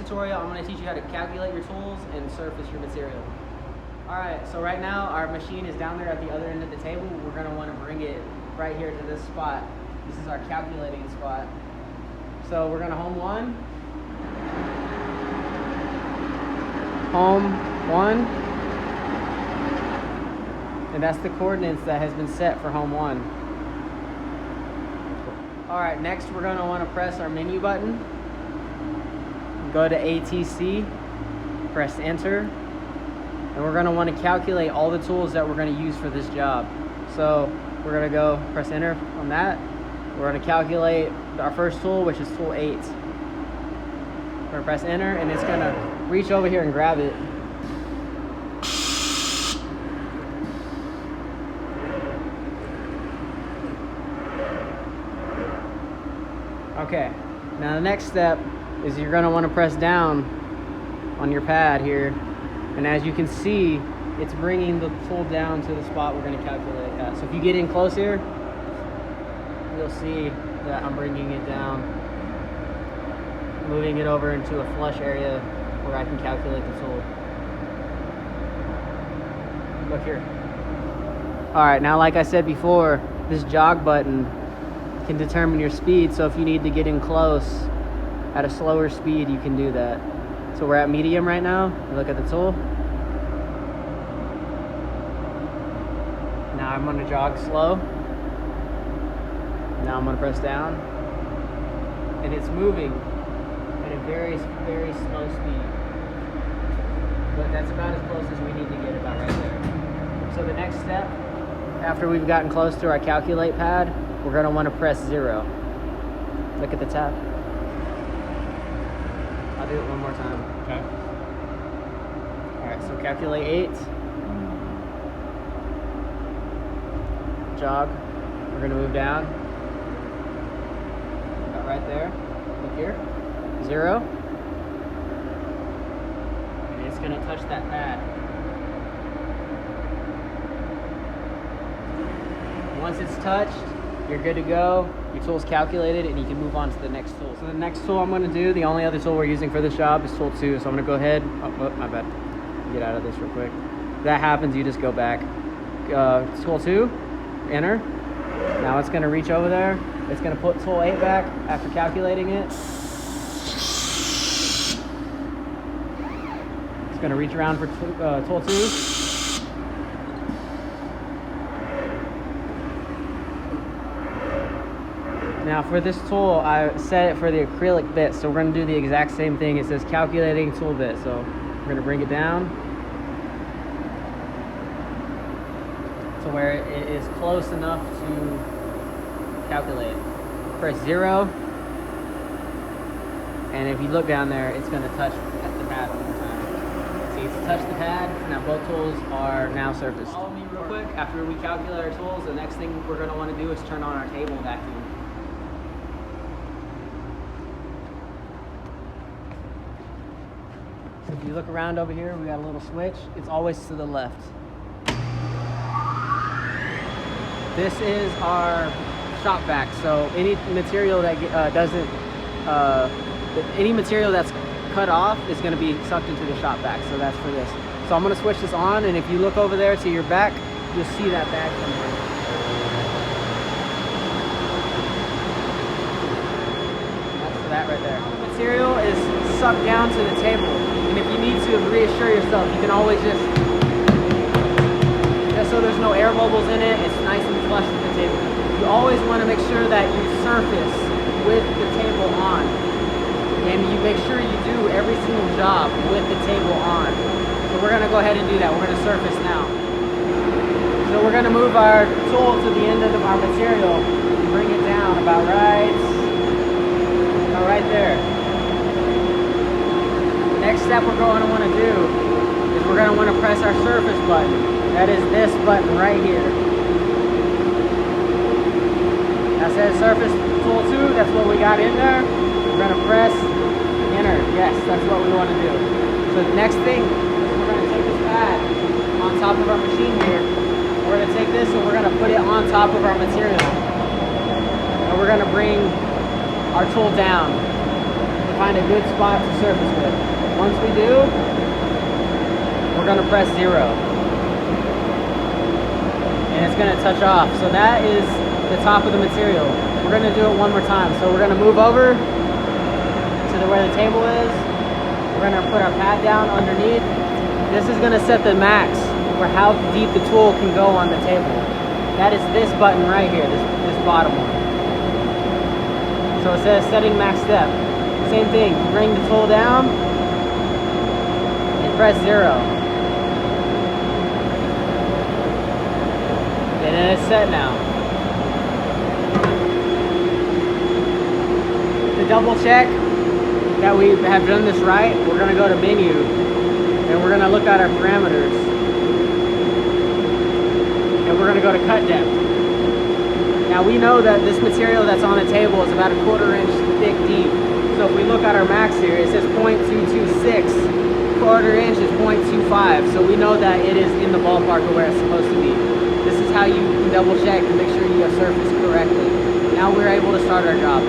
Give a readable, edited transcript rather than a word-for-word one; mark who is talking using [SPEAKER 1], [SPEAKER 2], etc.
[SPEAKER 1] tutorial, I'm going to teach you how to calculate your tools and surface your material. Alright, so right now our machine is down there at the other end of the table. We're going to want to bring it right here to this spot. This is our calculating spot. So we're going to home 1. Home 1. And that's the coordinates that has been set for home 1. Alright, next we're going to want to press our menu button. Go to ATC, press enter, and we're going to want to calculate all the tools that we're going to use for this job. So we're going to go press enter on that. We're going to calculate our first tool, which is tool 8. We're going to press enter, and it's going to reach over here and grab it. Okay, now the next step is you're going to want to press down on your pad here, and as you can see, it's bringing the tool down to the spot we're going to calculate at. So if you get in close here, you'll see that I'm bringing it down, moving it over into a flush area where I can calculate the tool. Look here. Alright, now like I said before, this jog button can determine your speed, so if you need to get in close at a slower speed, you can do that. So we're at medium right now. Look at the tool. Now I'm going to jog slow. Now I'm going to press down. And it's moving at a very, very slow speed. But that's about as close as we need to get, about right there. So the next step, after we've gotten close to our calculate pad, we're going to want to press 0. Look at the tab. I'll do it one more time.
[SPEAKER 2] Okay.
[SPEAKER 1] Alright, so calculate 8. Jog. We're going to move down. About right there. Look here. 0. And it's going to touch that pad. Once it's touched, you're good to go. Your tool's calculated, and you can move on to the next tool. So the next tool I'm going to do, the only other tool we're using for this job is tool 2. So I'm going to go ahead. Oh, my bad. Get out of this real quick. If that happens, you just go back. Tool 2, enter. Now it's going to reach over there. It's going to put tool 8 back after calculating it. It's going to reach around for tool 2. Now for this tool, I set it for the acrylic bit, so we're going to do the exact same thing. It says calculating tool bit, so we're going to bring it down to where it is close enough to calculate. Press 0, and if you look down there, it's going to touch the pad one more time. See, it's touched the pad. Now both tools are now surfaced. Follow me real quick. After we calculate our tools, the next thing we're going to want to do is turn on our table vacuum. If you look around over here, we got a little switch. It's always to the left. This is our shop vac. So any material that any material that's cut off is going to be sucked into the shop vac. So that's for this. So I'm going to switch this on, and if you look over there to your back, you'll see that bag coming in. That's for that right there. The material is sucked down to the table. And if you need to reassure yourself, you can always just so there's no air bubbles in it, it's nice and flush with the table. You always want to make sure that you surface with the table on. And you make sure you do every single job with the table on. So we're going to go ahead and do that. We're going to surface now. So we're going to move our tool to the end of our material and bring it down about right there. Next step we're going to want to do is we're going to want to press our surface button. That is this button right here. That says surface tool 2. That's what we got in there. We're going to press enter. Yes, that's what we want to do. So the next thing is we're going to take this pad on top of our machine here. We're going to take this and we're going to put it on top of our material. And we're going to bring our tool down. find a good spot to surface with. Once we do, we're gonna press 0. And it's gonna touch off. So that is the top of the material. We're gonna do it one more time. So we're gonna move over to where the table is. We're gonna put our pad down underneath. This is gonna set the max for how deep the tool can go on the table. That is this button right here, this bottom one. So it says setting max depth. Same thing, bring the tool down and press 0. And then it's set now. To double check that we have done this right, we're gonna go to menu and we're gonna look at our parameters. And we're gonna go to cut depth. Now we know that this material that's on the table is about 1/4 inch thick deep. So if we look at our max here, it says 0.226. 1/4 inch is 0.25. So we know that it is in the ballpark of where it's supposed to be. This is how you can double check to make sure you have surfaced correctly. Now we're able to start our job.